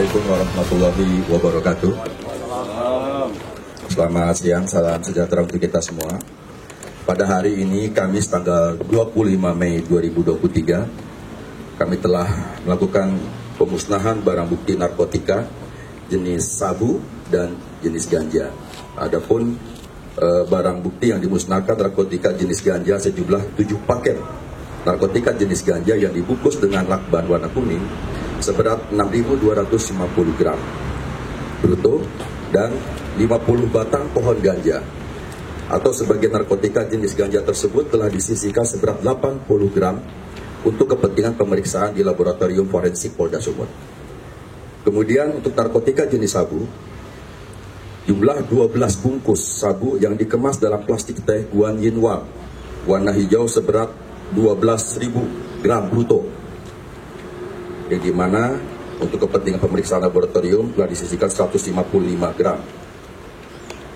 Assalamualaikum warahmatullahi wabarakatuh. Selamat siang, salam sejahtera untuk kita semua. Pada hari ini, Kamis tanggal 25 Mei 2023, kami telah melakukan pemusnahan barang bukti narkotika jenis sabu dan jenis ganja. Adapun barang bukti yang dimusnahkan narkotika jenis ganja sejumlah 7 paket narkotika jenis ganja yang dibungkus dengan lakban warna kuning seberat 6.250 gram bruto dan 50 batang pohon ganja, atau sebagai narkotika jenis ganja tersebut telah disisihkan seberat 80 gram untuk kepentingan pemeriksaan di laboratorium forensik Polda Sumut. Kemudian untuk narkotika jenis sabu, jumlah 12 bungkus sabu yang dikemas dalam plastik teh Guan Yin Wang warna hijau seberat 12.000 gram bruto, yang dimana untuk kepentingan pemeriksaan laboratorium telah disisihkan 155 gram.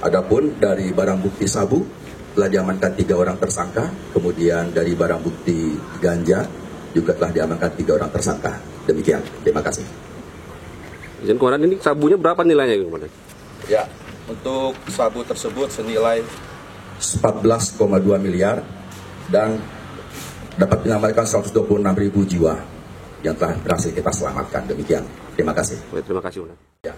Adapun dari barang bukti sabu telah diamankan 3 orang tersangka, kemudian dari barang bukti ganja juga telah diamankan 3 orang tersangka. Demikian, terima kasih. Izin komandan, ini sabunya berapa nilainya, komandan? Ya, untuk sabu tersebut senilai 14,2 miliar dan dapat menyelamatkan 126.000 jiwa yang telah berhasil kita selamatkan. Demikian, terima kasih. Terima kasih, komandan. Ya.